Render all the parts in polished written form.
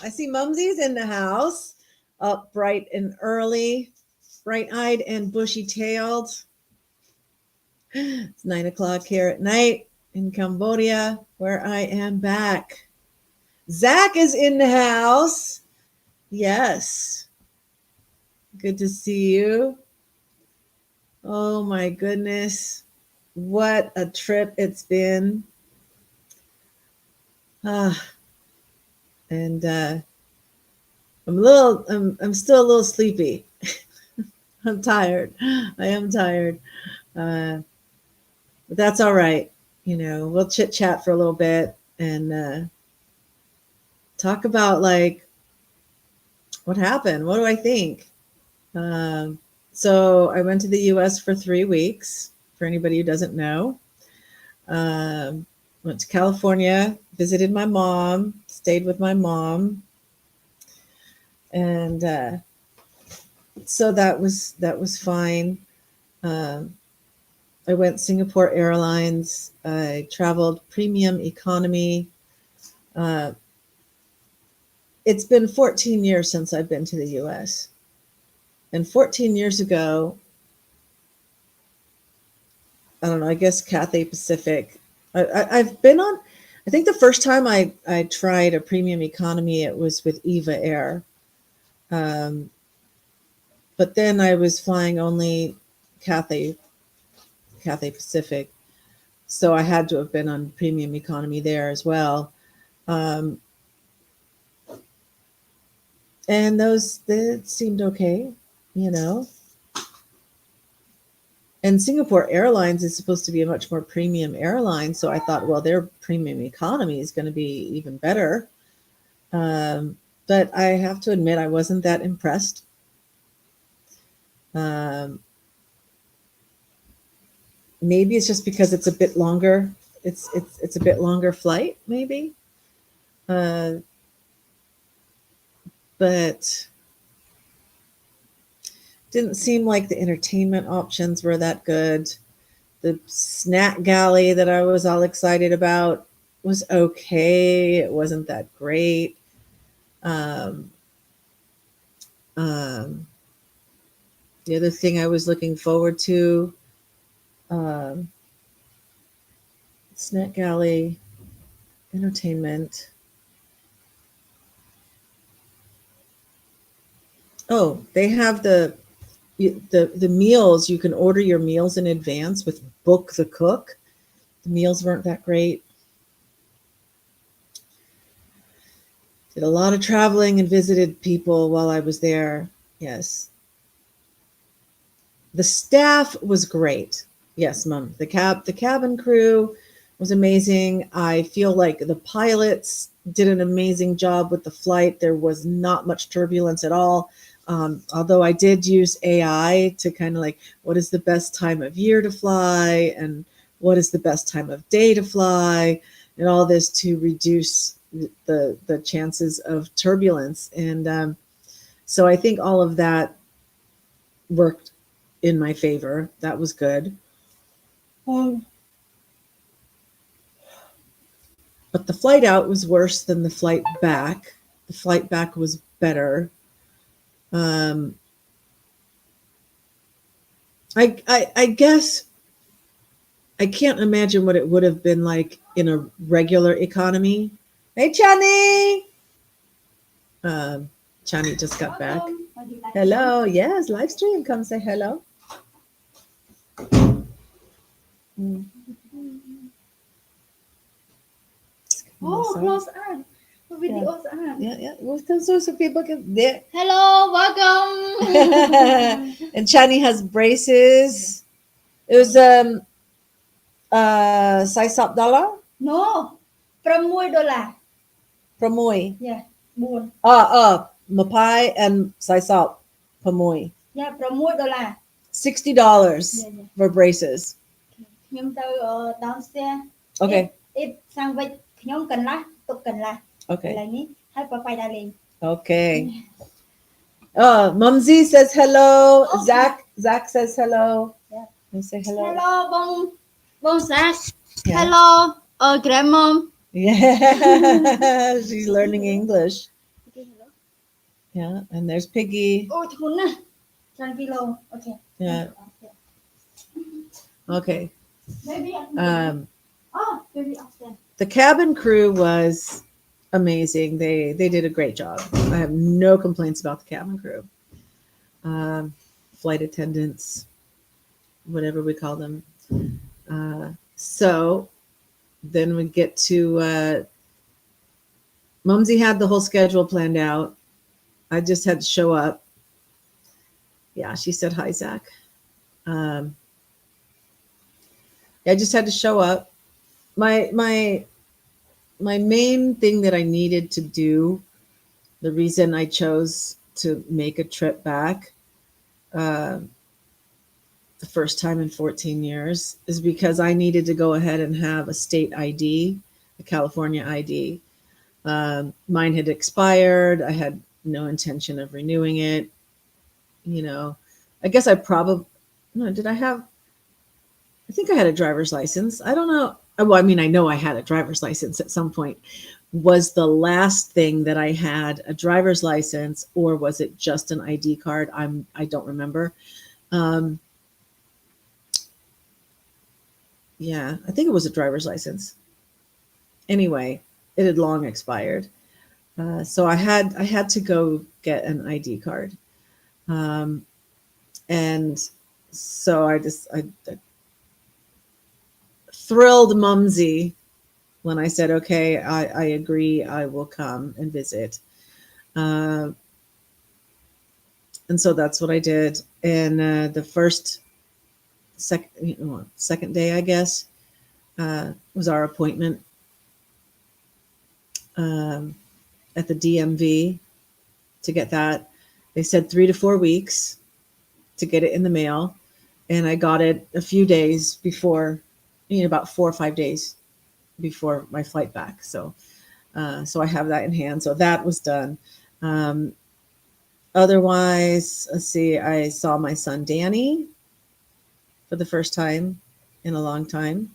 I see Mumsy's in the house, up bright and early, bright-eyed and bushy-tailed. It's 9 o'clock here at night in Cambodia, where I am back. Zach is in the house. Yes. Good to see you. Oh my goodness. What a trip it's been. And I'm still a little sleepy. I'm tired. I am tired. But that's all right. You know, we'll chit chat for a little bit and talk about like what happened. What do I think? So I went to the US for 3 weeks, for anybody who doesn't know. Went to California, visited my mom, stayed with my mom. And so that was fine. I went Singapore Airlines. I traveled premium economy. It's been 14 years since I've been to the US. And 14 years ago, I don't know, I guess Cathay Pacific. I've been on, I think the first time I tried a premium economy, it was with Eva Air. But then I was flying only Cathay Pacific. So I had to have been on premium economy there as well. And that seemed okay, you know. And Singapore Airlines is supposed to be a much more premium airline. So I thought, well, their premium economy is going to be even better. But I have to admit, I wasn't that impressed. Maybe it's just because it's a bit longer. It's a bit longer flight, maybe. But didn't seem like the entertainment options were that good. The snack galley that I was all excited about was okay. It wasn't that great. The other thing I was looking forward to, snack galley, entertainment. Oh, they have the meals. You can order your meals in advance with Book the Cook. The meals weren't that great. Did a lot of traveling and visited people while I was there. Yes. The staff was great. Yes, Mom. The cabin crew was amazing. I feel like the pilots did an amazing job with the flight. There was not much turbulence at all. Although I did use AI to kind of like, what is the best time of year to fly and what is the best time of day to fly, and all this to reduce the chances of turbulence. And so I think all of that worked in my favor. That was good. But the flight out was worse than the flight back. The flight back was better. I guess I can't imagine what it would have been like in a regular economy. Hey, Chani! Chani just got back. Hello. Yes, live stream. Come say hello. Oh, close on. Videos on. Yeah. So people can there. Hello, welcome. And Chani has braces. It was size up dollar? No, $6. Pramoy. Yeah, buồn. Mapai and size up Pramoy. Yeah, $6. $60 Yeah. for braces. ខ្ញុំទៅ downstairs. Okay. It សាំងវិចខ្ញុំកន្លះទុកកន្លះ Okay. ឥឡូវនេះហើយប្របាយដល់លេង Okay. Mumsy says hello. Okay. Zach says hello. Yeah. You say hello. Hello, bon Zach. Yeah. Hello, grandmom. Yeah. She's learning English. Yeah, and there's Piggy. Ôi thun á. 1 kilo. Okay. Yeah. Okay. Maybe I can Um, Oh, maybe upstairs. the cabin crew was amazing. They did a great job. I have no complaints about the cabin crew. Flight attendants, whatever we call them. So then we get to Mumsy had the whole schedule planned out. I just had to show up. Yeah, she said hi, Zach. I just had to show up. My main thing that I needed to do, the reason I chose to make a trip back, the first time in 14 years, is because I needed to go ahead and have a state ID, a California ID. Mine had expired. I had no intention of renewing it. You know, I guess I probably, no, did I have, I think I had a driver's license. I don't know. Well, I mean, I know I had a driver's license at some point. Was the last thing that I had a driver's license, or was it just an ID card? I don't remember. Yeah, I think it was a driver's license. Anyway, it had long expired. So I had to go get an ID card. And so I thrilled Mumsy when I said, okay, I agree, I will come and visit. And so that's what I did. And the second day, I guess, was our appointment at the DMV to get that. They said 3 to 4 weeks to get it in the mail. And I got it a few days before, about 4 or 5 days before my flight back. So I have that in hand. So that was done. Otherwise, let's see, I saw my son Danny for the first time in a long time.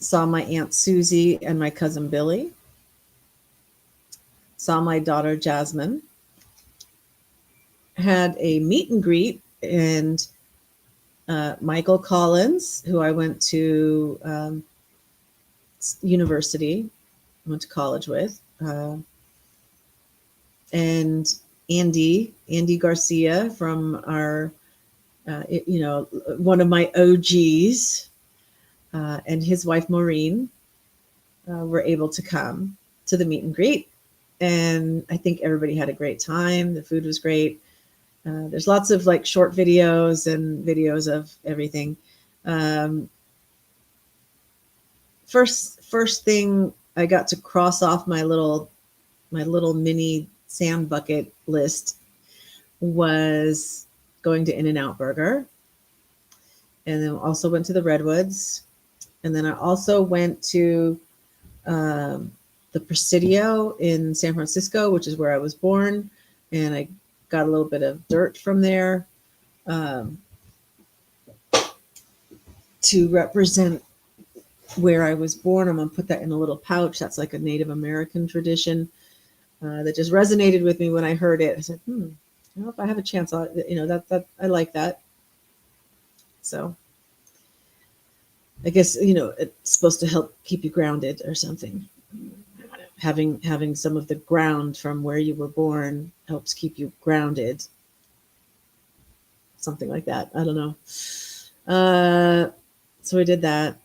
Saw my Aunt Susie and my cousin Billy. Saw my daughter Jasmine. Had a meet and greet, and Michael Collins, who I went to university, went to college with, and Andy Garcia from our, one of my OGs, and his wife Maureen were able to come to the meet and greet. And I think everybody had a great time. The food was great. There's lots of like short videos and videos of everything. First thing I got to cross off my little mini sand bucket list was going to In-N-Out Burger. And then also went to the Redwoods. And then I also went to the Presidio in San Francisco, which is where I was born. And I got a little bit of dirt from there to represent where I was born. I'm going to put that in a little pouch. That's like a Native American tradition that just resonated with me when I heard it. I said, if I have a chance, that I like that. So I guess, it's supposed to help keep you grounded or something. Having some of the ground from where you were born helps keep you grounded. Something like that. I don't know. So we did that.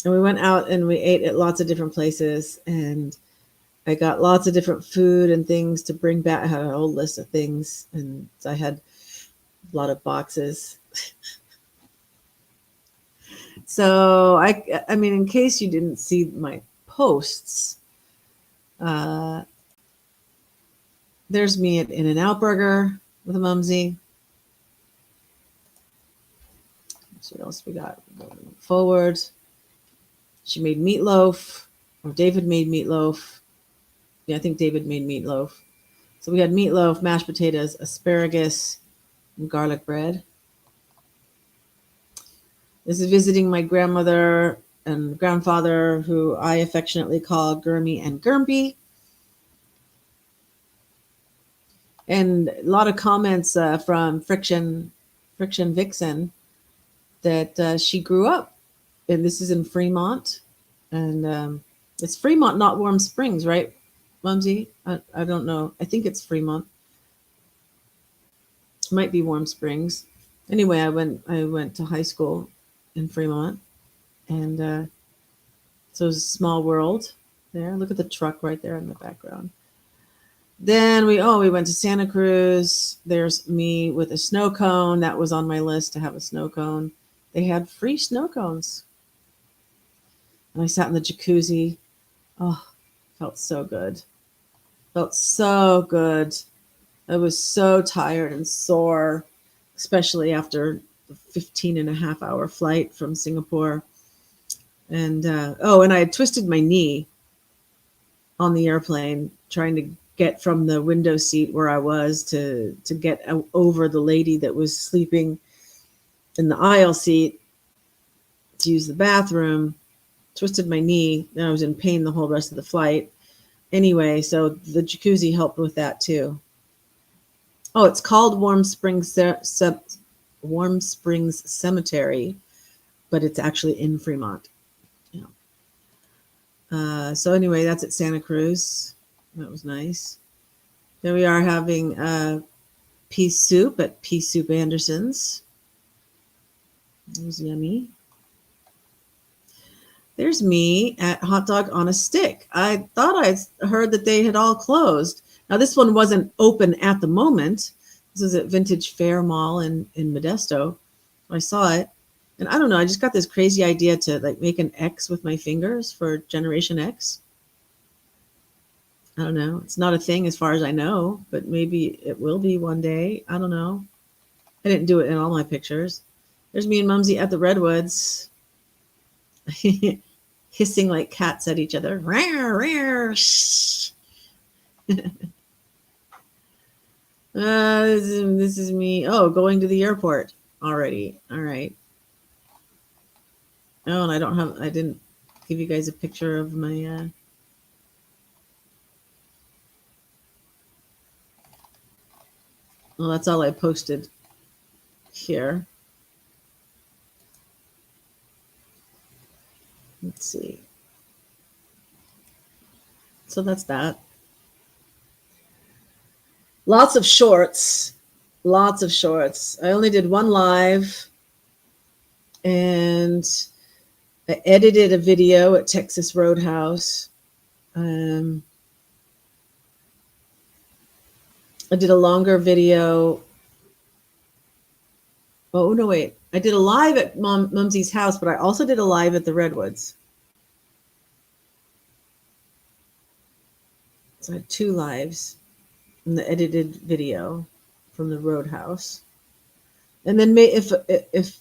And we went out and we ate at lots of different places. And I got lots of different food and things to bring back. I had a whole list of things. And so I had a lot of boxes. So I mean, in case you didn't see my posts, there's me at In-N-Out Burger with a Mumsy. So what else we got? Forward. She made meatloaf, or David made meatloaf. Yeah, I think David made meatloaf. So we had meatloaf, mashed potatoes, asparagus, and garlic bread. This is visiting my grandmother and grandfather, who I affectionately call Gurmy and Gurmby. And a lot of comments from Friction Vixen that she grew up, and this is in Fremont, and it's Fremont, not Warm Springs, right, Mumsy? I don't know. I think it's Fremont. It might be Warm Springs. Anyway, I went to high school in Fremont, and so it's a small world there. Look at the truck right there in the background. Then we went to Santa Cruz. There's me with a snow cone. That was on my list to have a snow cone. They had free snow cones. And I sat in the jacuzzi. Oh, felt so good. Felt so good. I was so tired and sore, especially after the 15-and-a-half-hour flight from Singapore. And and I had twisted my knee on the airplane trying to get from the window seat where I was to get over the lady that was sleeping in the aisle seat to use the bathroom. Twisted my knee, and I was in pain the whole rest of the flight. Anyway, so the jacuzzi helped with that too. Oh, it's called Warm Springs Cemetery, but it's actually in Fremont. Yeah. So anyway, that's at Santa Cruz. That was nice. Then we are having pea soup at Pea Soup Anderson's. It was yummy. There's me at Hot Dog on a Stick. I thought I heard that they had all closed. Now, this one wasn't open at the moment. This is at Vintage Fair Mall in Modesto. I saw it. And I don't know, I just got this crazy idea to like make an X with my fingers for Generation X. I don't know. It's not a thing as far as I know, but maybe it will be one day. I don't know. I didn't do it in all my pictures. There's me and Mumsy at the Redwoods. Hissing like cats at each other. Rawr, rawr, shh. This is me. Oh, going to the airport already. All right. Oh, and I didn't give you guys a picture of my, well, that's all I posted here. Let's see. So that's that. Lots of shorts. Lots of shorts. I only did one live, and I edited a video at Texas Roadhouse. I did a longer video. Oh, no, wait. I did a live at Mumsy's house, but I also did a live at the Redwoods. So I had 2 lives in the edited video from the Roadhouse. And then if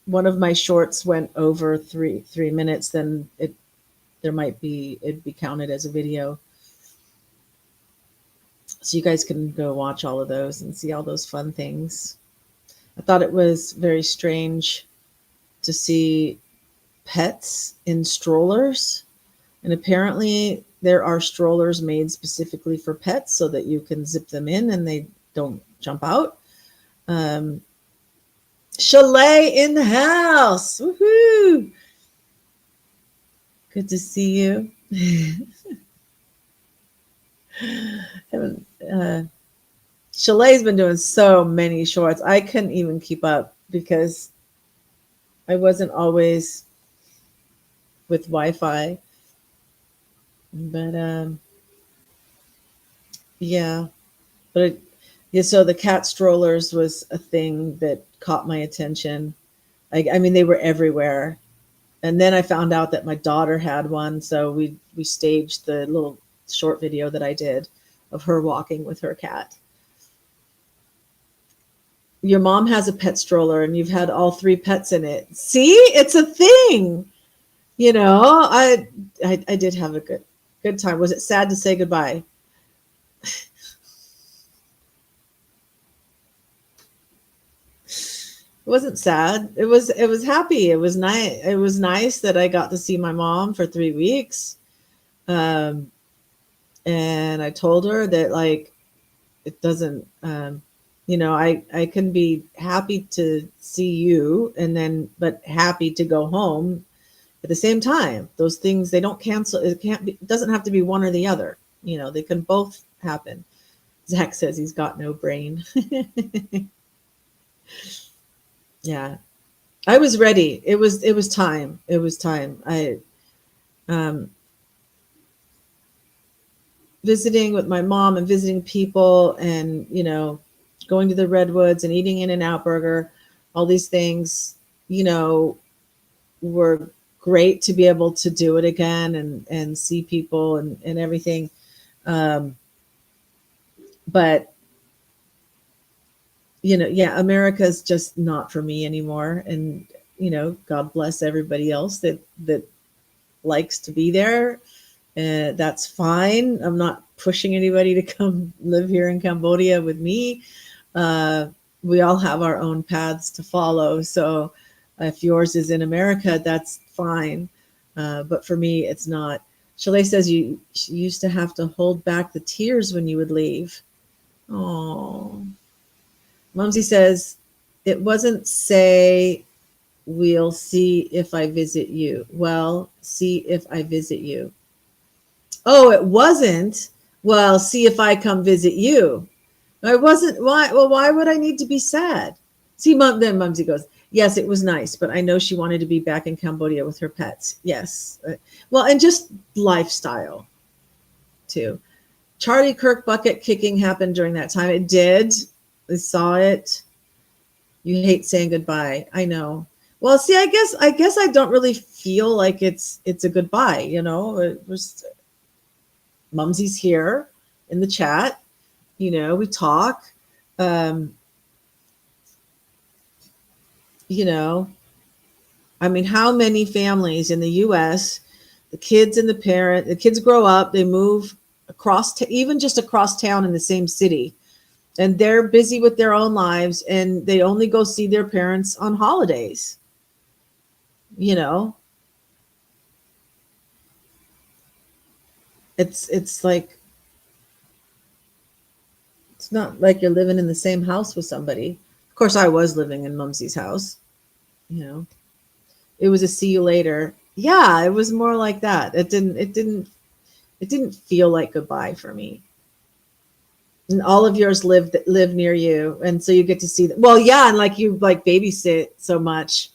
one of my shorts went over three minutes, then it'd be counted as a video. So you guys can go watch all of those and see all those fun things. I thought it was very strange to see pets in strollers. And apparently there are strollers made specifically for pets so that you can zip them in and they don't jump out. Chalet in the house. Woohoo! Good to see you. Chalet's been doing so many shorts. I couldn't even keep up because I wasn't always with Wi-Fi. But yeah. But so the cat strollers was a thing that caught my attention. I mean, they were everywhere. And then I found out that my daughter had one, so we staged the little short video that I did of her walking with her cat. Your mom has a pet stroller and you've had all 3 pets in it. See, it's a thing. You know, I did have a good time. Was it sad to say goodbye? It wasn't sad. It was happy. It was nice. It was nice that I got to see my mom for 3 weeks. Um, and I told her that like it doesn't I can be happy to see you and then but happy to go home at the same time. Those things, they don't cancel. It doesn't have to be one or the other. They can both happen. Zach says he's got no brain. Yeah. I was ready. It was time. It was time. I um visiting with my mom and visiting people and going to the redwoods and eating In-N-Out burger, all these things, were great to be able to do it again and see people and everything. But yeah, America's just not for me anymore. And God bless everybody else that likes to be there. That's fine. I'm not pushing anybody to come live here in Cambodia with me. We all have our own paths to follow. So if yours is in America, that's fine. But for me, it's not. Chalet says you used to have to hold back the tears when you would leave. Oh, Mumsy says it wasn't say we'll see if I visit you. Well, see if I visit you. Oh, it wasn't. Well, see if I come visit you. I wasn't. Why? Well, why would I need to be sad? See, then Mumsy goes, yes, it was nice, but I know she wanted to be back in Cambodia with her pets. Yes. Well, and just lifestyle too. Charlie Kirk bucket kicking happened during that time. It did. I saw it. You hate saying goodbye. I know. Well, see, I guess I don't really feel like it's a goodbye. It was Mumsy's here in the chat. We talk. Um, I mean, how many families in the U.S., the kids and the kids grow up, they move across, even just across town in the same city, and they're busy with their own lives, and they only go see their parents on holidays. It's like, it's not like you're living in the same house with somebody. Of course, I was living in Mumsy's house. You know, it was a see you later. Yeah, it was more like that. It didn't feel like goodbye for me. And all of yours live near you, and so you get to see them. Well, yeah, and like you like babysit so much.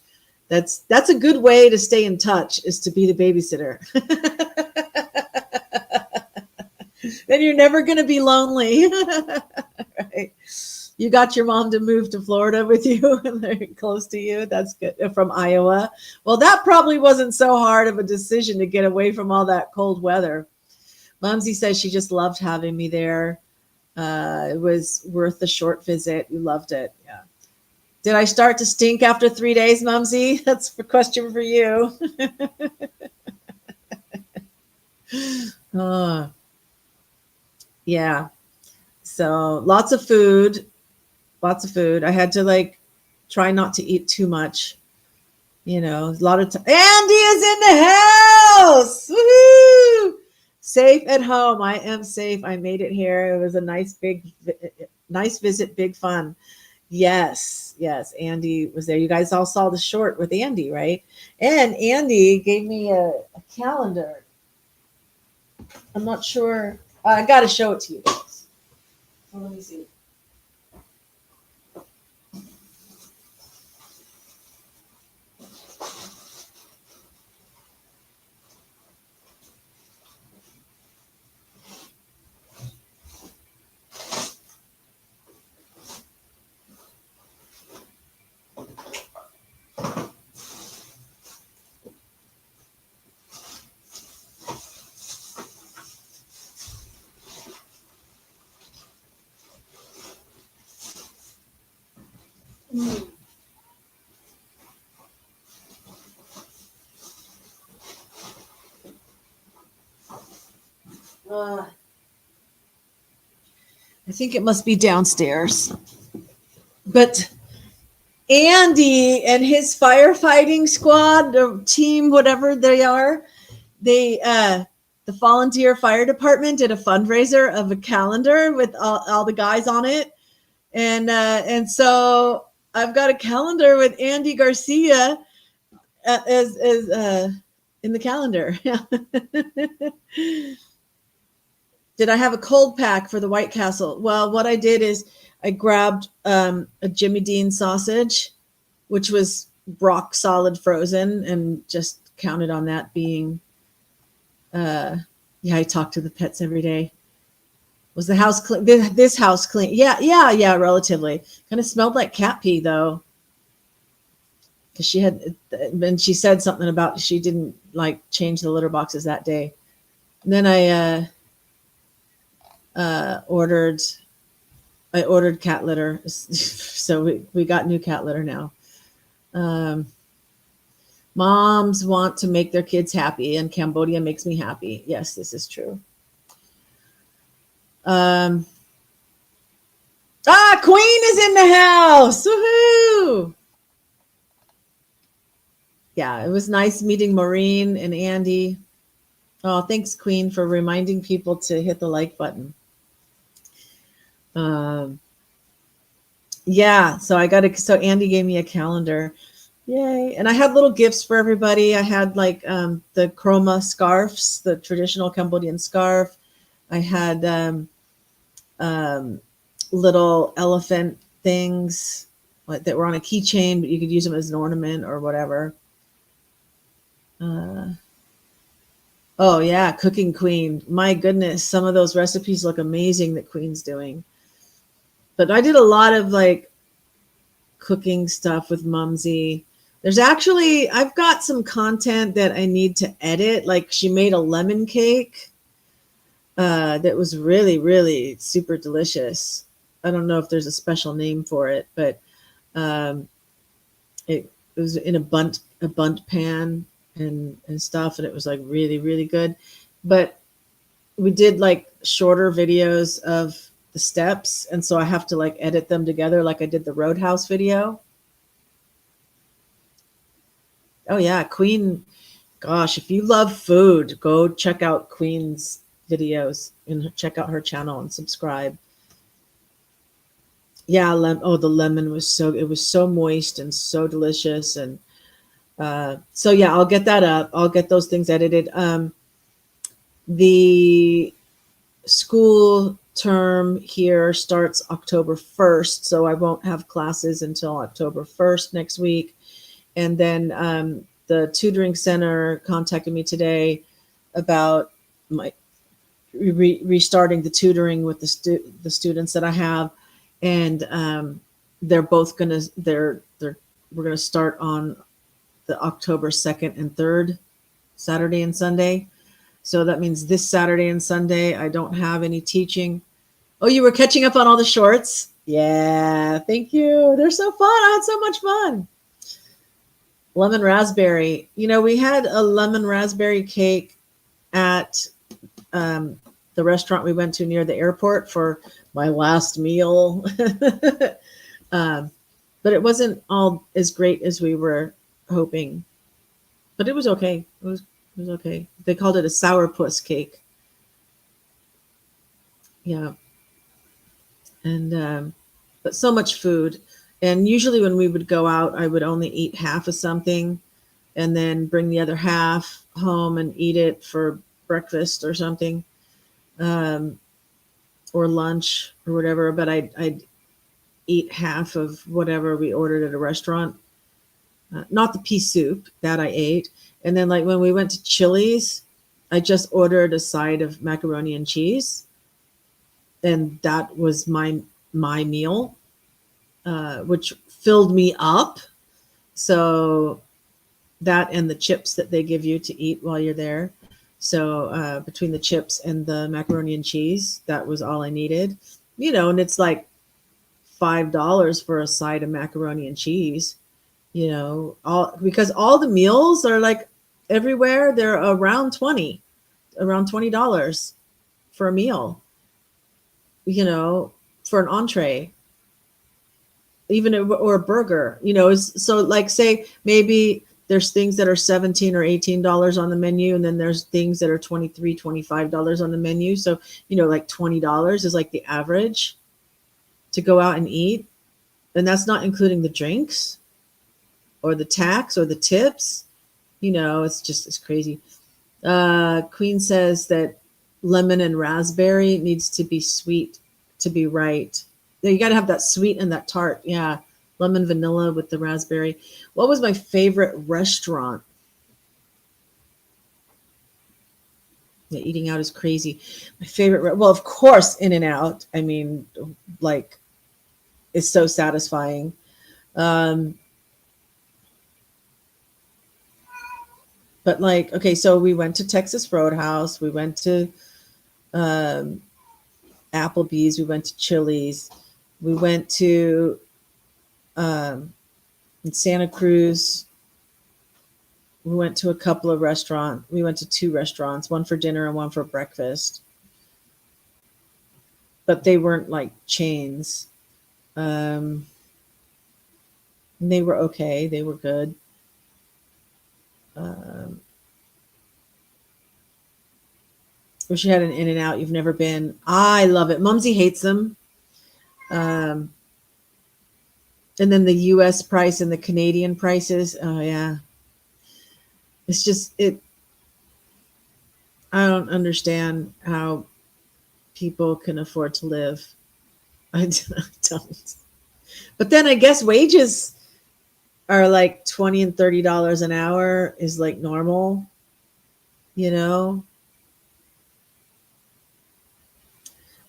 That's a good way to stay in touch, is to be the babysitter. Then you're never going to be lonely. Right? You got your mom to move to Florida with you, and they're close to you. That's good. From Iowa. Well, that probably wasn't so hard of a decision to get away from all that cold weather. Mumsy says she just loved having me there. It was worth the short visit. We loved it. Yeah. Did I start to stink after 3 days, Mumsy? That's a question for you. Oh, yeah. So lots of food. Lots of food. I had to like try not to eat too much. A lot of time. Andy is in the house. Woohoo! Safe at home. I am safe. I made it here. It was a nice visit, big fun. Yes. Andy was there. You guys all saw the short with Andy, right? And Andy gave me a calendar. I'm not sure. I got to show it to you guys. So let me see. I think it must be downstairs. But Andy and his firefighting squad, or team, whatever they are, the volunteer fire department did a fundraiser of a calendar with all the guys on it, and so I've got a calendar with Andy Garcia as in the calendar. Did I have a cold pack for the White Castle? Well, what I did is I grabbed a Jimmy Dean sausage, which was rock solid frozen, and just counted on that being, yeah, I talk to the pets every day. Was the house clean? This house clean? Yeah, relatively. Kind of smelled like cat pee, though. Because she had, and she said something about she didn't like change the litter boxes that day. And then I ordered cat litter. So we got new cat litter now. Moms want to make their kids happy, and Cambodia makes me happy. Yes, this is true. Queen is in the house. Woohoo! Yeah, it was nice meeting Maureen and Andy. Oh, thanks, Queen, for reminding people to hit the like button. Yeah, so Andy gave me a calendar. Yay. And I had little gifts for everybody. I had like the chroma scarves, the traditional Cambodian scarf. I had little elephant things that were on a keychain, but you could use them as an ornament or whatever. Oh yeah, Cooking Queen. My goodness, some of those recipes look amazing that Queen's doing. But I did a lot of like cooking stuff with Mumsy. I've got some content that I need to edit. Like she made a lemon cake that was really, really super delicious. I don't know if there's a special name for it, but it was in a bunt pan and stuff, and it was like really, really good. But we did like shorter videos of the steps, and so I have to like edit them together like I did the Roadhouse video. Oh yeah, Queen. Gosh, if you love food, go check out Queen's videos and check out her channel and subscribe. Yeah, the lemon was so moist and so delicious. And so yeah, I'll get that up. I'll get those things edited. The school term here starts October 1st, so I won't have classes until October 1st next week. And then the tutoring center contacted me today about my restarting the tutoring with the students that I have, and they're both we're gonna start on the October 2nd and 3rd, Saturday and Sunday. So that means this Saturday and Sunday I don't have any teaching. Oh, you were catching up on all the shorts? Yeah, thank you. They're so fun. I had so much fun. Lemon raspberry. We had a lemon raspberry cake at the restaurant we went to near the airport for my last meal. But it wasn't all as great as we were hoping. But it was okay. It was okay. They called it a sourpuss cake. Yeah. And but so much food. And usually when we would go out, I would only eat half of something and then bring the other half home and eat it for breakfast or something, or lunch or whatever. But I'd eat half of whatever we ordered at a restaurant. Not the pea soup that I ate. And then like when we went to Chili's, I just ordered a side of macaroni and cheese. And that was my meal, which filled me up. So that and the chips that they give you to eat while you're there. So between the chips and the macaroni and cheese, that was all I needed. And it's like $5 for a side of macaroni and cheese. Because all the meals are like everywhere, they're around $20 for a meal. For an entree. even or a burger, so like say maybe there's things that are $17 or $18 on the menu, and then there's things that are $23, $25 on the menu. So, like $20 is like the average to go out and eat. And that's not including the drinks or the tax or the tips. It's crazy. Queen says that lemon and raspberry needs to be sweet to be right. You got to have that sweet and that tart. Yeah. Lemon vanilla with the raspberry. What was my favorite restaurant? Yeah, eating out is crazy. My favorite, well, of course, In-N-Out. I mean, like, it's so satisfying. But like, okay, so we went to Texas Roadhouse. We went to Applebee's. We went to Chili's. We went to in Santa Cruz. We went to a couple of restaurants. We went to 2 restaurants, one for dinner and one for breakfast. But they weren't like chains. They were okay. They were good. Wish you had an In-N-Out. You've never been. I love it. Mumsy hates them. And then the U.S. price and the Canadian prices. Oh yeah. It's just it. I don't understand how people can afford to live. I don't. But then I guess wages are like $20 and $30 an hour is like normal,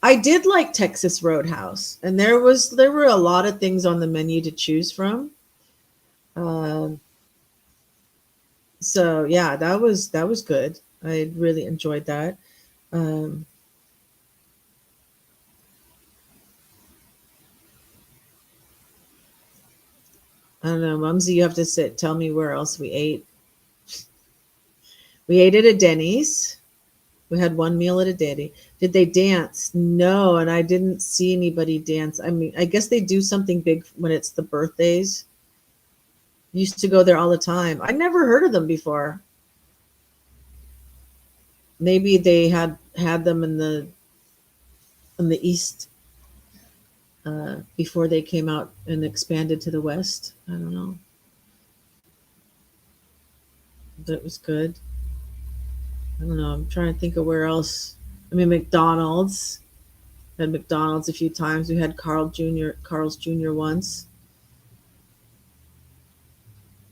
I did like Texas Roadhouse, and there were a lot of things on the menu to choose from. So yeah, that was good. I really enjoyed that. I don't know, Mumsy, you have to tell me where else we ate. We ate at a Denny's. We had one meal at a Denny. Did they dance? No, and I didn't see anybody dance. I mean, I guess they do something big when it's the birthdays. Used to go there all the time. I never heard of them before. Maybe they had them in the east before they came out and expanded to the west. I don't know. But it was good. I don't know. I'm trying to think of where else. I mean, McDonald's. Had McDonald's a few times. We had Carl's Jr. once.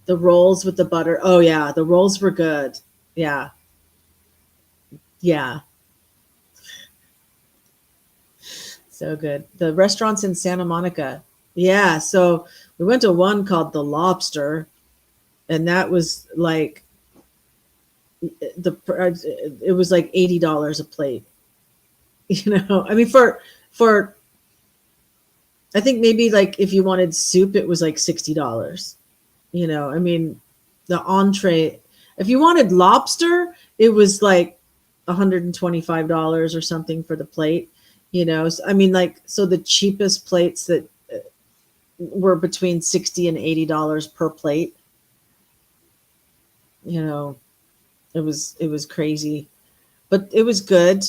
The rolls with the butter. Oh yeah, the rolls were good. Yeah. Yeah. So good. The restaurants in Santa Monica. Yeah. So we went to one called The Lobster, and that was like it was like $80 a plate. I mean, for I think maybe like if you wanted soup, it was like $60. I mean, the entree, if you wanted lobster, it was like $125 or something for the plate. So, I mean, like, so the cheapest plates that were between $60 and $80 per plate. It was crazy, but it was good.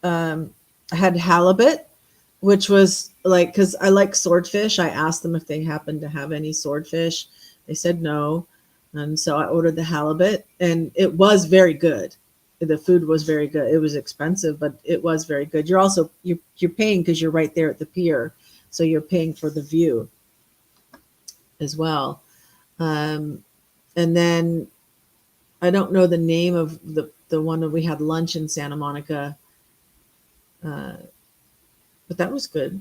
I had halibut, which was like, because I like swordfish. I asked them if they happened to have any swordfish. They said no. And so I ordered the halibut, and it was very good. The food was very good. It was expensive, but it was very good. You're paying because you're right there at the pier. So you're paying for the view as well. And then I don't know the name of the one that we had lunch in Santa Monica. But that was good.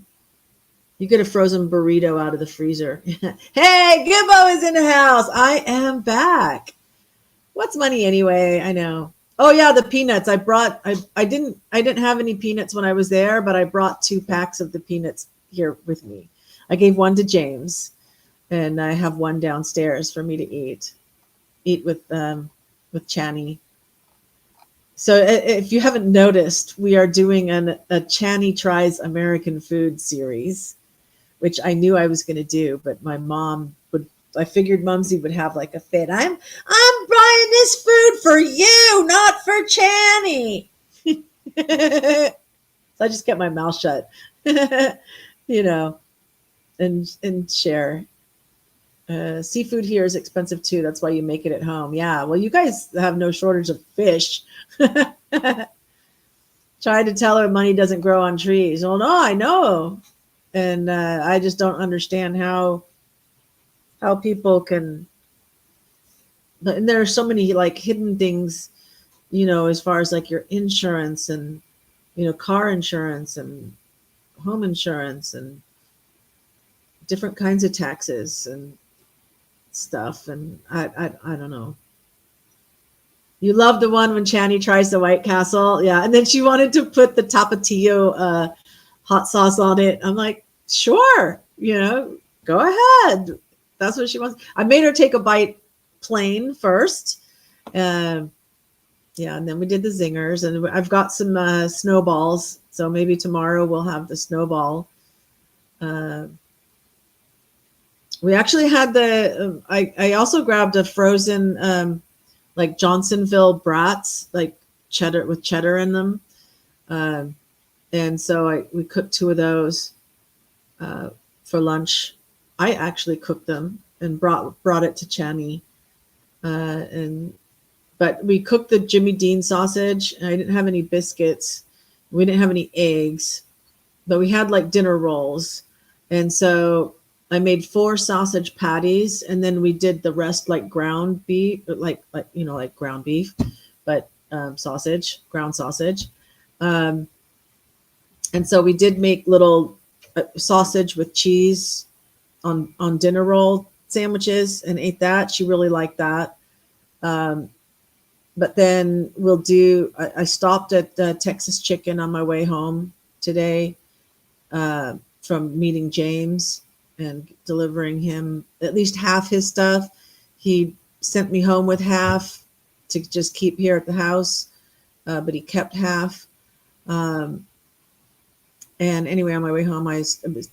You get a frozen burrito out of the freezer. Hey, Gibbo is in the house. I am back. What's money anyway? I know. Oh yeah, the peanuts. I didn't have any peanuts when I was there, but I brought 2 packs of the peanuts here with me. I gave one to James, and I have one downstairs for me to eat with Channy. So if you haven't noticed, we are doing a Channy Tries American Food series. which I knew I was going to do, but my mom would. I figured Mumsy would have like a fit. I'm buying this food for you, not for Channy. So I just kept my mouth shut, you know, and share. Seafood here is expensive too. That's why you make it at home. Yeah. Well, you guys have no shortage of fish. Tried to tell her money doesn't grow on trees. Well, no, I know. And I just don't understand how people can. And there are so many like hidden things, as far as like your insurance and, car insurance and home insurance and different kinds of taxes and stuff. And I don't know. You love the one when Channy tries the White Castle. Yeah. And then she wanted to put the Tapatio hot sauce on it. I'm like, sure, go ahead. That's what she wants. I made her take a bite plain first. Yeah. And then we did the zingers, and I've got some snowballs. So maybe tomorrow we'll have the snowball. We actually had I also grabbed a frozen, like Johnsonville brats, like cheddar with cheddar in them. And so we cooked 2 of those for lunch. I actually cooked them and brought it to Channy. But we cooked the Jimmy Dean sausage, and I didn't have any biscuits. We didn't have any eggs, but we had like dinner rolls. And so I made 4 sausage patties, and then we did the rest like ground beef, like ground beef, but sausage, ground sausage. And so we did make little sausage with cheese on dinner roll sandwiches and ate that. She really liked that. But then I stopped at Texas Chicken on my way home today from meeting James and delivering him at least half his stuff. He sent me home with half to just keep here at the house, but he kept half. And anyway, on my way home,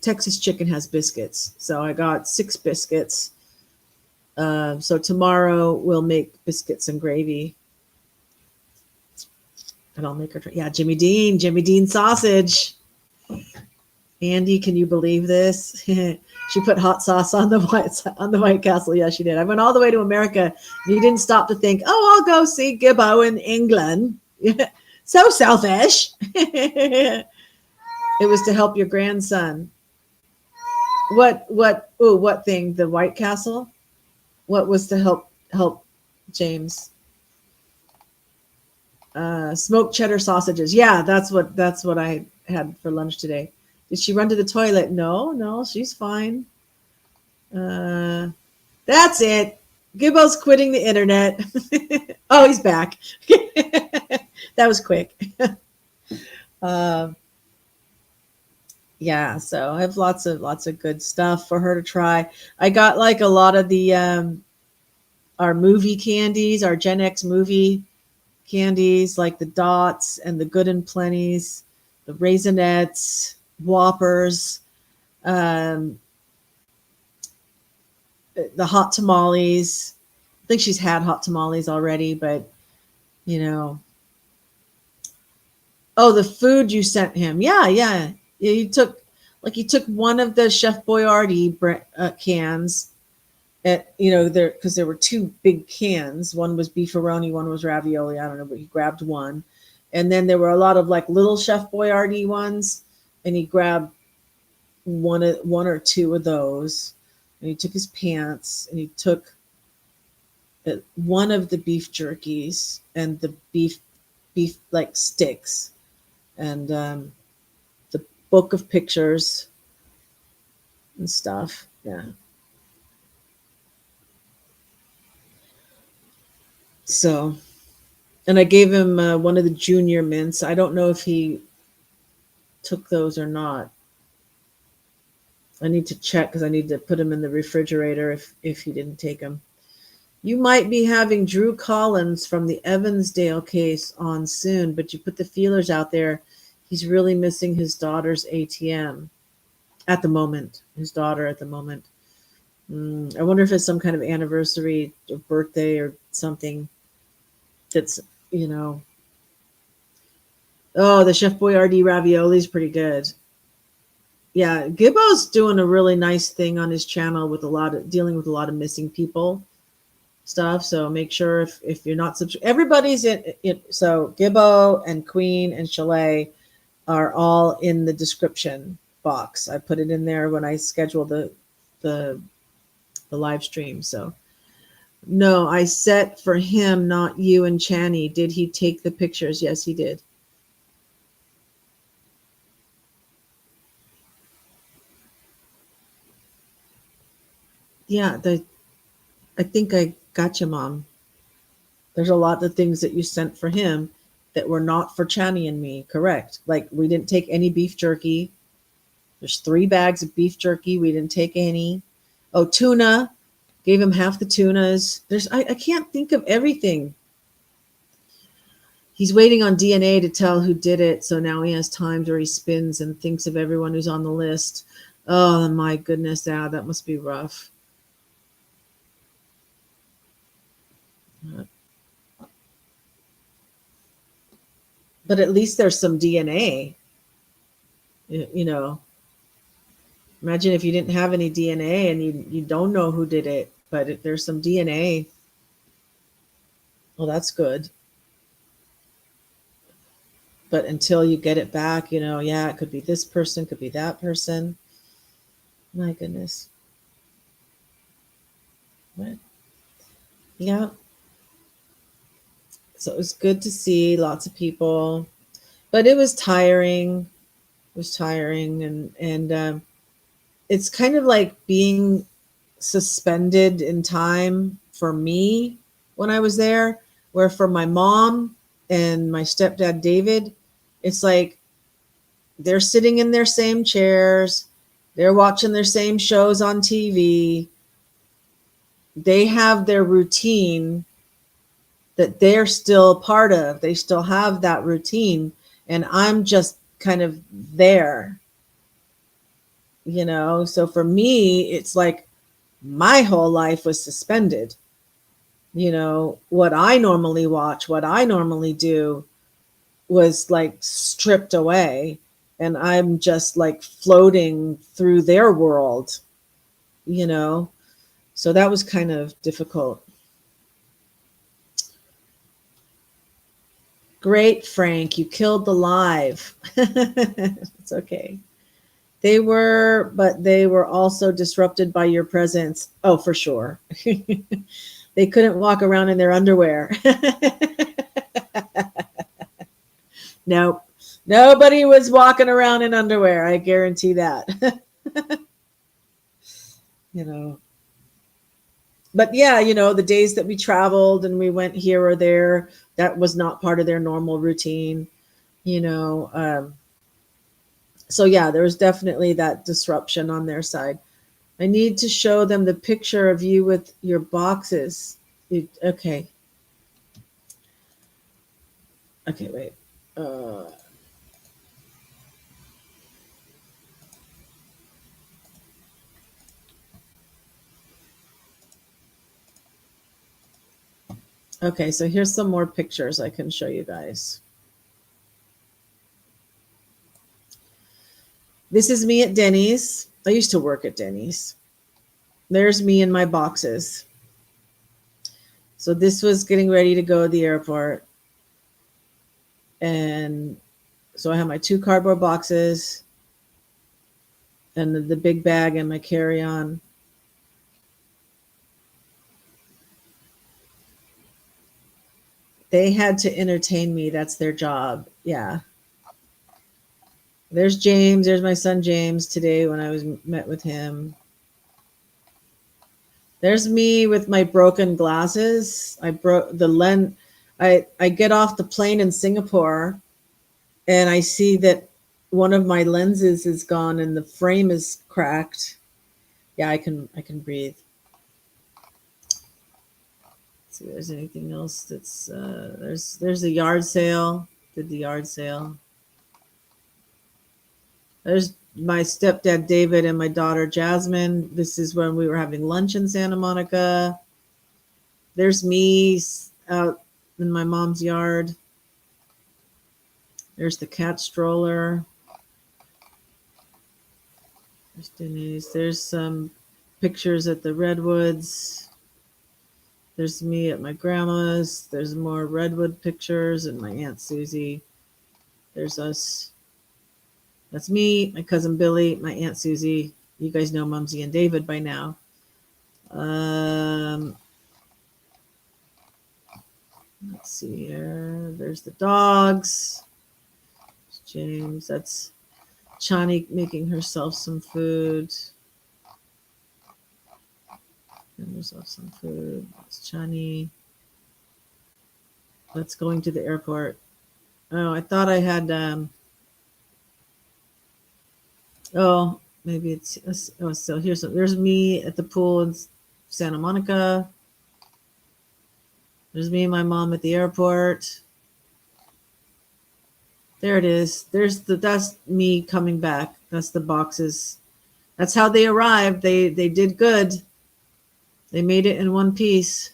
Texas Chicken has biscuits. So I got 6 biscuits. So tomorrow we'll make biscuits and gravy. And I'll make her try. Yeah, Jimmy Dean sausage. Andy, can you believe this? She put hot sauce on the White Castle. Yeah, she did. I went all the way to America. And you didn't stop to think, I'll go see Gibbo in England. So selfish. It was to help your grandson. What thing? The White Castle? What was to help James? Smoked cheddar sausages. Yeah, that's what I had for lunch today. Did she run to the toilet? No, she's fine. That's it. Gibbo's quitting the internet. Oh, he's back. That was quick. Yeah, so I have lots of good stuff for her to try. I got like a lot of the our movie candies, our Gen X movie candies, like the Dots and the Good and Plenties, the Raisinets, Whoppers, the hot tamales. I think she's had hot tamales already, but oh, the food you sent him. Yeah. You took one of the Chef Boyardee cans because there were 2 big cans. One was beefaroni, one was ravioli. I don't know, but he grabbed one. And then there were a lot of like little Chef Boyardee ones, and he grabbed one or 2 of those. And he took his pants, and he took one of the beef jerkies and the beef like sticks, and the book of pictures and stuff. Yeah. So, and I gave him one of the junior mints. I don't know if he took those or not. I need to check because I need to put them in the refrigerator if he didn't take them. You might be having Drew Collins from the Evansdale case on soon, but you put the feelers out there. He's really missing his daughter's ATM. at the moment. His daughter at the moment. I wonder if it's some kind of anniversary or birthday or something that's, you know. Oh, the Chef Boyardee ravioli is pretty good. Yeah, Gibbo's doing a really nice thing on his channel with dealing with a lot of missing people stuff. So make sure if you're not everybody's in it. So Gibbo and Queen and Chalet are all in the description box. I put it in there when I scheduled the live stream. So no, I set for him, not you and Channy. Did he take the pictures? Yes, he did. Yeah, I think I got you, Mom. There's a lot of things that you sent for him that were not for Channy and me. Correct. Like we didn't take any beef jerky. There's 3 bags of beef jerky. We didn't take any. Oh, tuna. Gave him half the tunas. I can't think of everything. He's waiting on DNA to tell who did it. So now he has times where he spins and thinks of everyone who's on the list. Oh my goodness. Yeah, that must be rough. But at least there's some DNA. You know, imagine if you didn't have any DNA and you don't know who did it, but if there's some DNA, well, that's good. But until you get it back, yeah, it could be this person, could be that person. My goodness. But yeah. So it was good to see lots of people, but it was tiring. It was tiring, and it's kind of like being suspended in time for me when I was there, where for my mom and my stepdad David, it's like they're sitting in their same chairs, they're watching their same shows on TV, they have their routine that they're still part of, they still have that routine, and I'm just kind of there, so for me it's like my whole life was suspended. What I normally watch, what I normally do was like stripped away, and I'm just like floating through their world, so that was kind of difficult. Great, Frank, you killed the live. It's okay. But they were also disrupted by your presence. Oh, for sure. They couldn't walk around in their underwear. Nope. Nobody was walking around in underwear. I guarantee that. But yeah, the days that we traveled and we went here or there, that was not part of their normal routine, so yeah, there was definitely that disruption on their side. I need to show them the picture of you with your boxes. Okay. Okay, wait. Okay, so here's some more pictures I can show you guys. This is me at Denny's. I used to work at Denny's. There's me in my boxes. So this was getting ready to go to the airport. And so I have my 2 cardboard boxes and the big bag and my carry-on. They had to entertain me. That's their job. Yeah. There's James. There's my son James today when I met with him. There's me with my broken glasses. I broke the lens. I get off the plane in Singapore and I see that one of my lenses is gone and the frame is cracked. Yeah, I can breathe. Let's see if there's anything else that's there's a yard sale. Did the yard sale. There's my stepdad David and my daughter Jasmine. This is when we were having lunch in Santa Monica. There's me out in my mom's yard. There's the cat stroller. There's Denise. There's some pictures at the Redwoods. There's me at my grandma's. There's more Redwood pictures and my Aunt Susie. There's us. That's me, my cousin Billy, my Aunt Susie. You guys know Mumsy and David by now. Let's see here. There's the dogs. There's James. That's Chani making herself some food. And herself some food. That's Chani. That's going to the airport. Oh, I thought I had. Oh, maybe it's. Oh, so there's me at the pool in Santa Monica. There's me and my mom at the airport. There it is. That's me coming back. That's the boxes. That's how they arrived. They did good. They made it in one piece.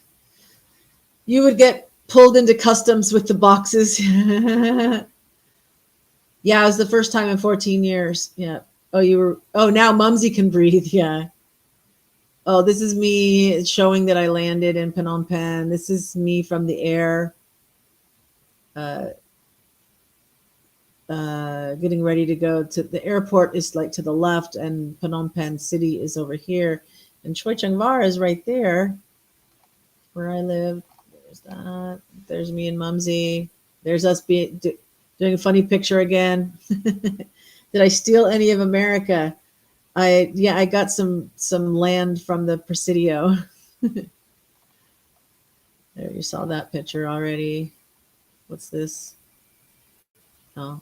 You would get pulled into customs with the boxes. Yeah, it was the first time in 14 years. Yeah. Oh, now Mumsy can breathe. Yeah. Oh, this is me showing that I landed in Phnom Penh. This is me from the air. Getting ready to go to the airport is like to the left, and Phnom Penh city is over here. And Choi Chung Var is right there where I live. There's that. There's me and Mumsy. There's us doing a funny picture again. Did I steal any of America? I got some land from the Presidio. There, you saw that picture already. What's this? Oh.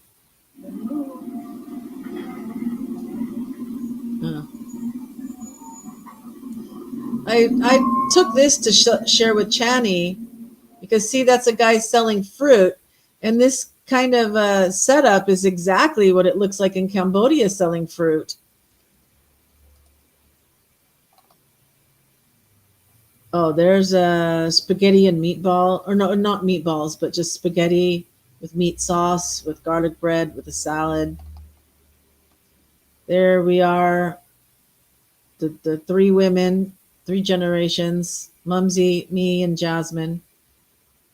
Oh. I took this to share with Chani because, see, that's a guy selling fruit. And this kind of setup is exactly what it looks like in Cambodia selling fruit. Oh, there's spaghetti and meatball. Or no, not meatballs, but just spaghetti with meat sauce, with garlic bread, with a salad. There we are. The three women, 3 generations, Mumsy, me, and Jasmine.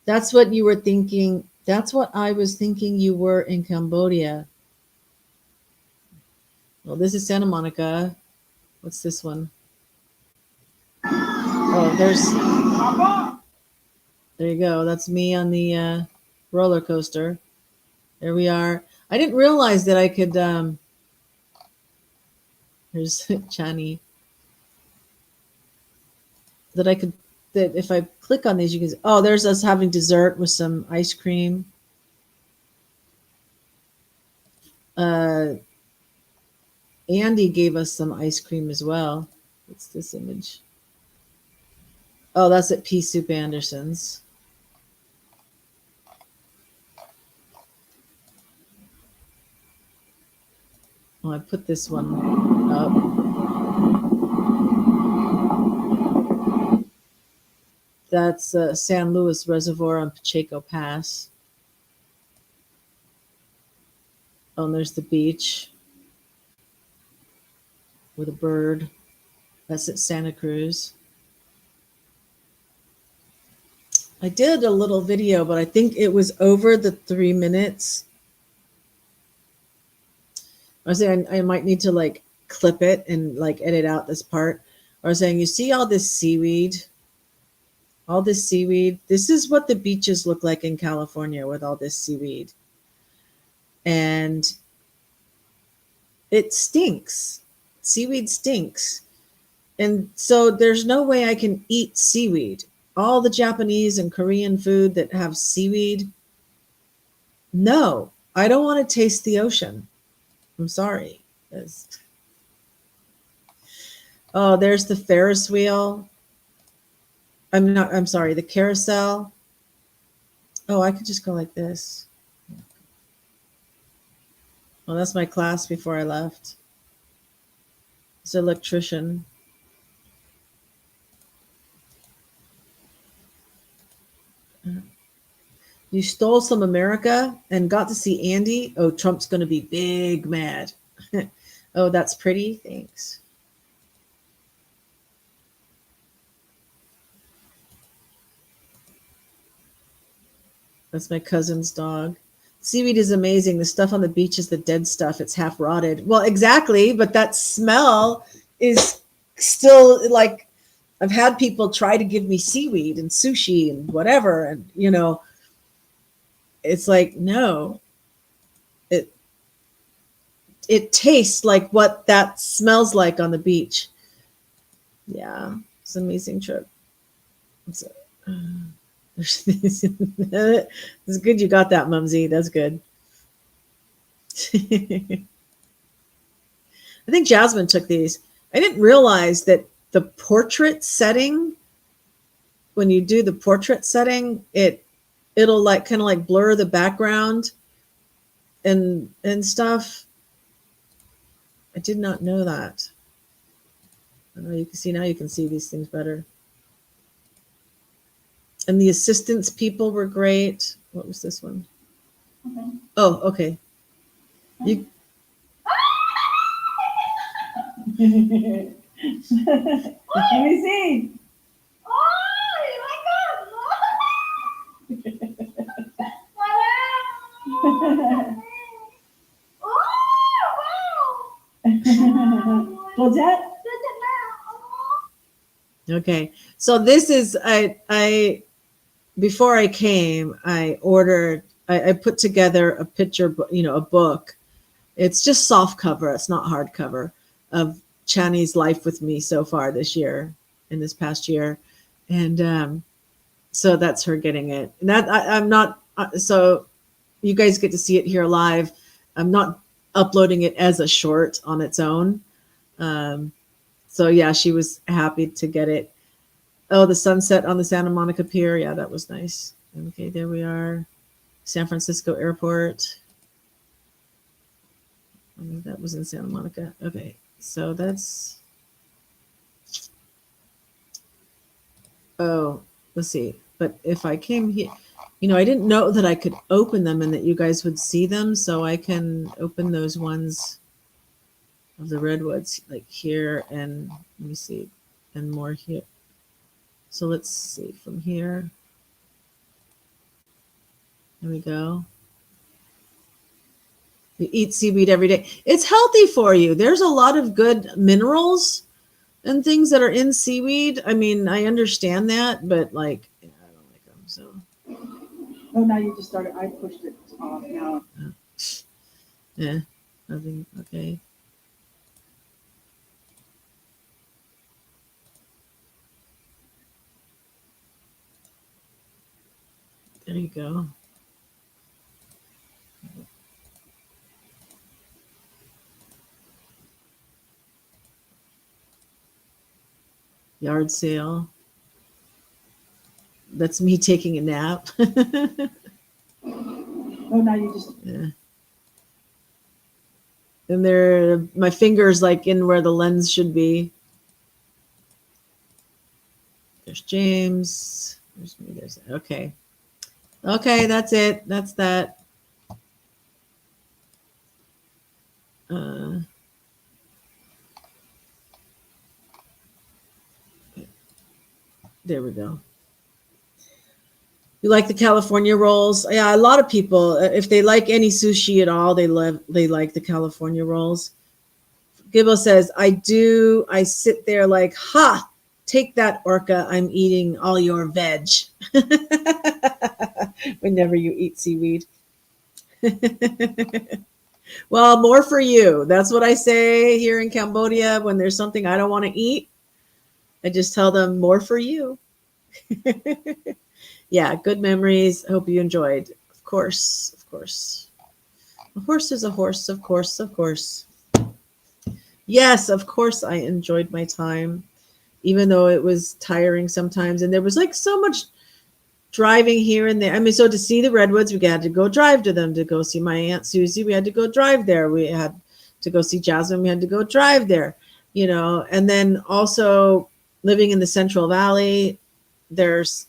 That's what you were thinking. That's what I was thinking you were in Cambodia. Well, this is Santa Monica. What's this one? Oh, there you go. That's me on the roller coaster. There we are. I didn't realize that I could. There's Chani. That if I click on these, you can. Oh, there's us having dessert with some ice cream. Andy gave us some ice cream as well. What's this image? Oh, that's at Pea Soup Anderson's. Oh, I put this one up. That's San Luis Reservoir on Pacheco Pass. Oh, and there's the beach with a bird. That's at Santa Cruz. I did a little video, but I think it was over the 3 minutes. I was saying I might need to like clip it and like edit out this part. I was saying, you see all this seaweed? All this seaweed. This is what the beaches look like in California with all this seaweed. And it stinks. Seaweed stinks. And so there's no way I can eat seaweed. All the Japanese and Korean food that have seaweed. No, I don't want to taste the ocean. I'm sorry. Oh, there's the Ferris wheel. I'm sorry, the carousel. Oh, I could just go like this. Well, that's my class before I left. This electrician. You stole some America and got to see Andy. Oh, Trump's going to be big mad. Oh, that's pretty. Thanks. That's my cousin's dog. Seaweed is amazing. The stuff on the beach is the dead stuff. It's half rotted. Well, exactly. But that smell is still like, I've had people try to give me seaweed and sushi and whatever. And, you know, it's like, no, it tastes like what that smells like on the beach. Yeah, it's an amazing trip. It's good you got that, Mumsy. That's good. I think Jasmine took these. I didn't realize that the portrait setting, when you do the portrait setting, it'll like kind of like blur the background and stuff. I did not know that. I know you can see now. You can see these things better. And the assistance people were great. What was this one? Okay. Oh, okay. You. Let me see. Oh, my God. What's that? Okay. So this is I before I came, I ordered. I put together a picture, a book. It's just soft cover. It's not hardcover of Chani's life with me so far this year, in this past year, and so that's her getting it. And that I'm not. So you guys get to see it here live. I'm not uploading it as a short on its own. So yeah, she was happy to get it. Oh, the sunset on the Santa Monica Pier. Yeah, that was nice. Okay, there we are. San Francisco Airport. That was in Santa Monica. Okay, so that's. Oh, let's see. But if I came here, I didn't know that I could open them and that you guys would see them. So I can open those ones of the redwoods, like here, and let me see, and more here. So let's see from here. There we go. You eat seaweed every day. It's healthy for you. There's a lot of good minerals and things that are in seaweed. I mean, I understand that, but like, I don't like them. So. Oh, now you just started. I pushed it off now. Yeah, nothing. Okay. There you go. Yard sale. That's me taking a nap. Oh, now you just. Yeah. And there, my fingers like in where the lens should be. There's James. There's me. There's okay. Okay, that's it. That's that. There we go. You like the California rolls? Yeah, a lot of people, if they like any sushi at all, they like the California rolls. Gibbo says, I do. I sit there like, ha, take that, orca. I'm eating all your veg. Whenever you eat seaweed. Well, more for you. That's what I say here in Cambodia. When there's something I don't want to eat, I just tell them more for you. Yeah, good memories. Hope you enjoyed. Of course, of course. A horse is a horse, of course, of course. Yes, of course I enjoyed my time, even though it was tiring sometimes. And there was like so much driving here and there. I mean, so to see the redwoods, we had to go drive to them. To go see my Aunt Susie, we had to go drive there. We had to go see Jasmine, we had to go drive there. And then also living in the Central Valley, there's,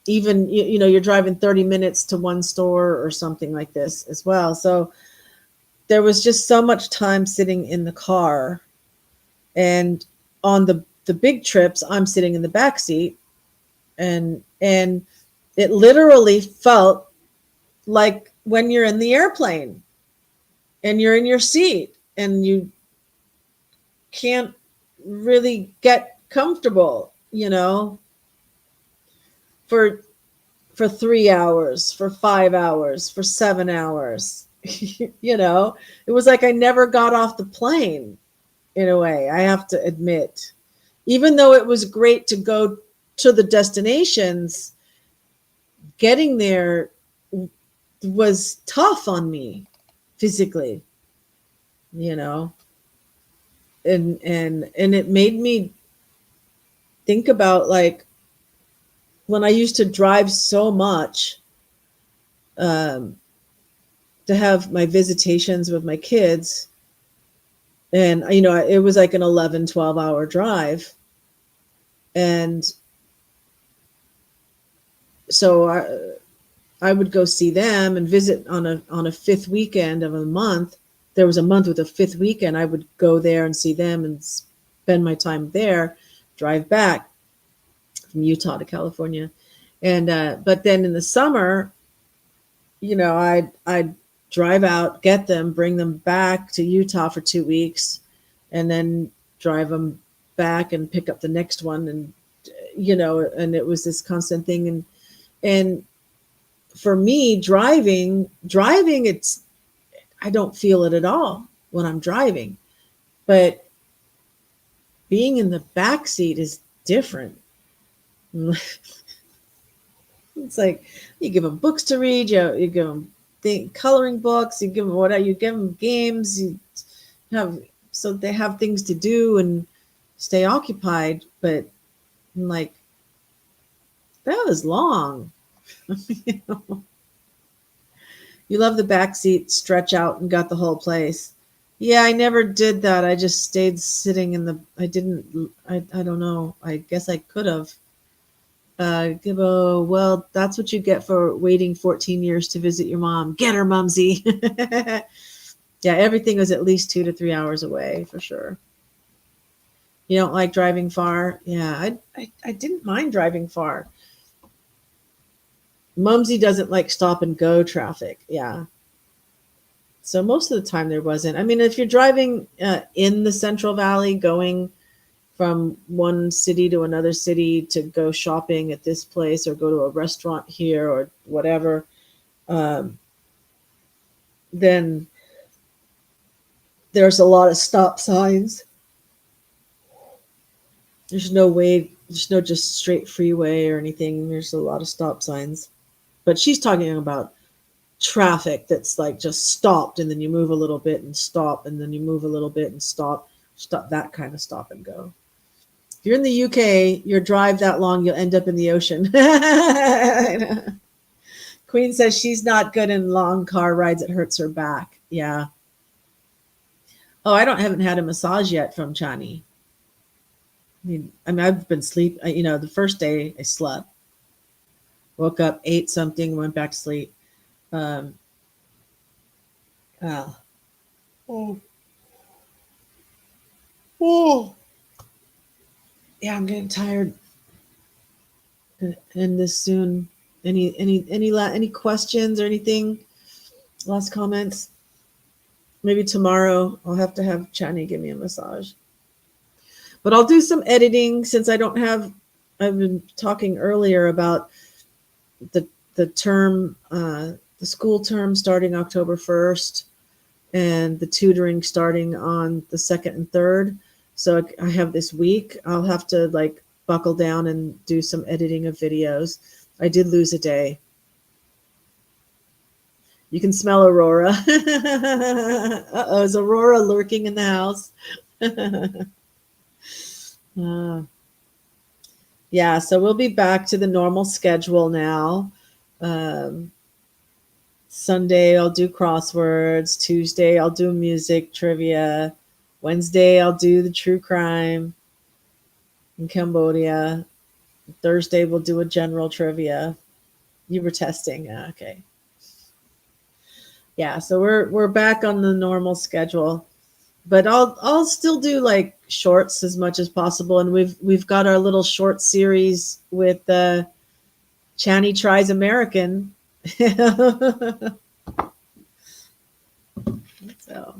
even, you're driving 30 minutes to one store or something like this as well. So there was just so much time sitting in the car. And on the big trips, I'm sitting in the back seat, and it literally felt like when you're in the airplane and you're in your seat and you can't really get comfortable, for 3 hours, for 5 hours, for 7 hours. It was like I never got off the plane, in a way, I have to admit. Even though it was great to go to the destinations, getting there was tough on me physically, and it made me think about, like, when I used to drive so much, to have my visitations with my kids, and it was like an 11-12 hour drive. And so I would go see them and visit on a fifth weekend of a month. There was a month with a fifth weekend. I would go there and see them and spend my time there, drive back from Utah to California. And but then in the summer, I'd drive out, get them, bring them back to Utah for 2 weeks, and then drive them back and pick up the next one. And, and it was this constant thing. And for me, driving, I don't feel it at all when I'm driving, but being in the back seat is different. It's like you give them books to read, you give them coloring books, you give them games, so they have things to do and stay occupied. But I'm like, that was long. You love the back seat, stretch out and got the whole place. Yeah, I never did that. I just stayed sitting I don't know. I guess I could have. Well, that's what you get for waiting 14 years to visit your mom. Get her, Mumsy. Yeah, everything was at least 2 to 3 hours away for sure. You don't like driving far? Yeah, I didn't mind driving far. Mumsy doesn't like stop and go traffic. Yeah. So most of the time there wasn't. I mean, if you're driving in the Central Valley, going from one city to another city to go shopping at this place or go to a restaurant here or whatever, then there's a lot of stop signs. There's no just straight freeway or anything. There's a lot of stop signs. But she's talking about traffic that's like just stopped, and then you move a little bit and stop, and then you move a little bit and stop, that kind of stop and go. If you're in the UK, your drive that long, you'll end up in the ocean. Queen says she's not good in long car rides. It hurts her back. Yeah. Oh, I haven't had a massage yet from Chani. I mean, I've been sleep. The first day I slept, woke up, ate something, went back to sleep. Oh. Yeah, I'm getting tired. End this soon. Any questions or anything? Last comments? Maybe tomorrow I'll have to have Chani give me a massage. But I'll do some editing since I don't have. I've been talking earlier about the term, the school term starting October 1st, and the tutoring starting on the 2nd and 3rd. So I have this week. I'll have to buckle down and do some editing of videos. I did lose a day. You can smell Aurora. Uh-oh, is Aurora lurking in the house? Yeah, so we'll be back to the normal schedule now. Sunday, I'll do crosswords. Tuesday, I'll do music trivia. Wednesday, I'll do the true crime in Cambodia. Thursday, we'll do a general trivia. You were testing. Okay. Yeah, so we're back on the normal schedule. But I'll still do like shorts as much as possible. And we've got our little short series with Channy Tries American. So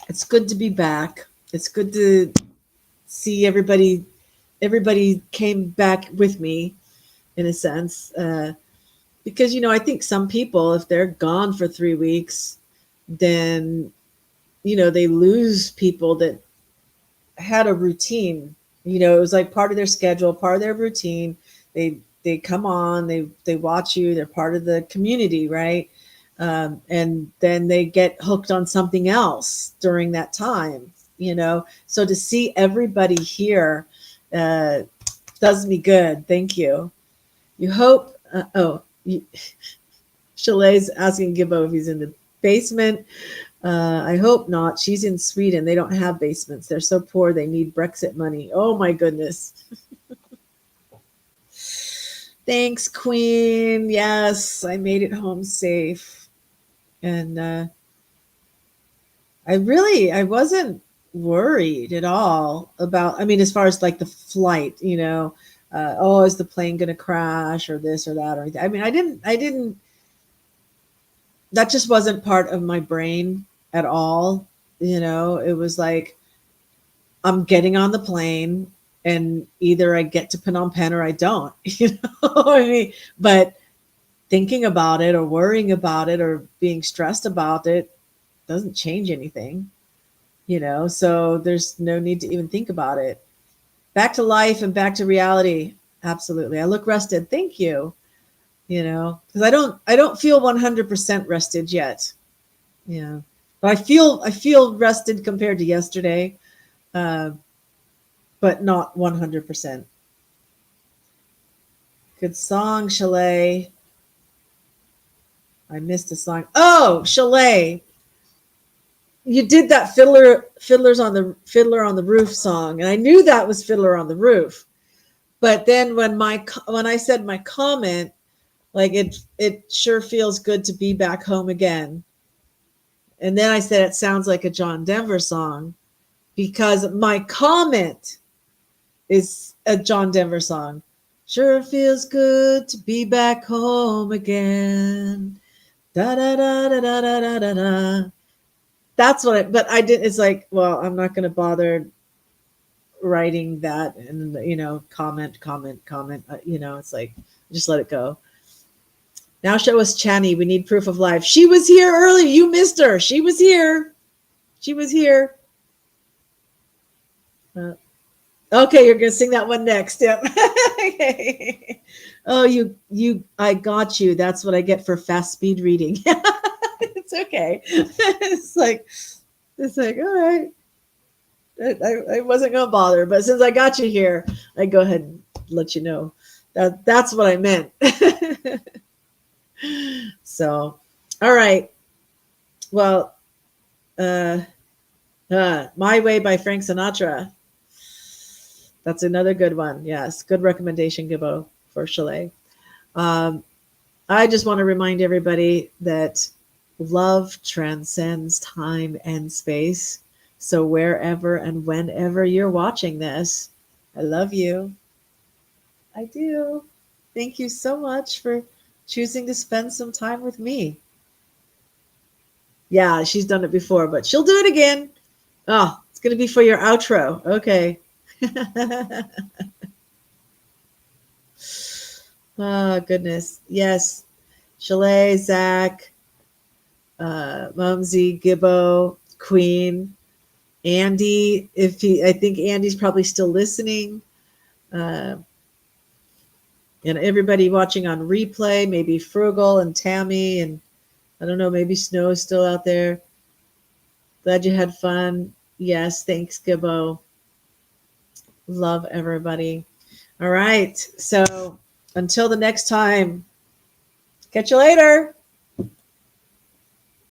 it's good to be back. It's good to see everybody. Everybody came back with me in a sense. Because, I think some people, if they're gone for 3 weeks, then, they lose people that had a routine. It was like part of their schedule, part of their routine. They come on, they watch you, they're part of the community, right? And then they get hooked on something else during that time, So to see everybody here does me good. Thank you. You hope, Chalet's asking Gibbo if he's in the basement. I hope not. She's in Sweden. They don't have basements. They're so poor. They need Brexit money. Oh my goodness. Thanks, Queen. Yes, I made it home safe. And I wasn't worried at all about, as far as like the flight, is the plane going to crash or this or that or anything. I didn't, that just wasn't part of my brain at all. It was like, I'm getting on the plane and either I get to Phnom Penh or I don't, but thinking about it or worrying about it or being stressed about it doesn't change anything, so there's no need to even think about it. Back to life and back to reality. Absolutely. I look rested. Thank you. Because I don't feel 100% rested yet. Yeah. But I feel rested compared to yesterday. But not 100%. Good song, Chalet. I missed a song. Oh, Chalet. You did that Fiddler on the Roof song, and I knew that was Fiddler on the Roof. But then when I said my comment, like it sure feels good to be back home again. And then I said it sounds like a John Denver song because my comment is a John Denver song. Sure feels good to be back home again. Da da da da da da da da. That's what but I did. It's like, well, I'm not going to bother writing that and, comment. It's like, just let it go. Now show us Channy. We need proof of life. She was here early. You missed her. She was here. Okay, you're going to sing that one next. Yep. Okay. Oh, I got you. That's what I get for fast speed reading. It's okay. It's like, all right. I wasn't going to bother, but since I got you here, I go ahead and let you know that's what I meant. So, all right. Well, My Way by Frank Sinatra. That's another good one. Yes, good recommendation, Gibbo, for Chalet. I just want to remind everybody that love transcends time and space. So wherever and whenever you're watching this, I love you. I do. Thank you so much for choosing to spend some time with me. Yeah, she's done it before, but she'll do it again. Oh, it's going to be for your outro. Okay. Oh, goodness. Yes. Chalet, Zach, Mumsy, Gibbo, Queen, Andy. I think Andy's probably still listening. And everybody watching on replay, maybe Frugal and Tammy, and I don't know, maybe Snow is still out there. Glad you had fun. Yes, thanks, Gibbo. Love everybody. All right. So until the next time, catch you later.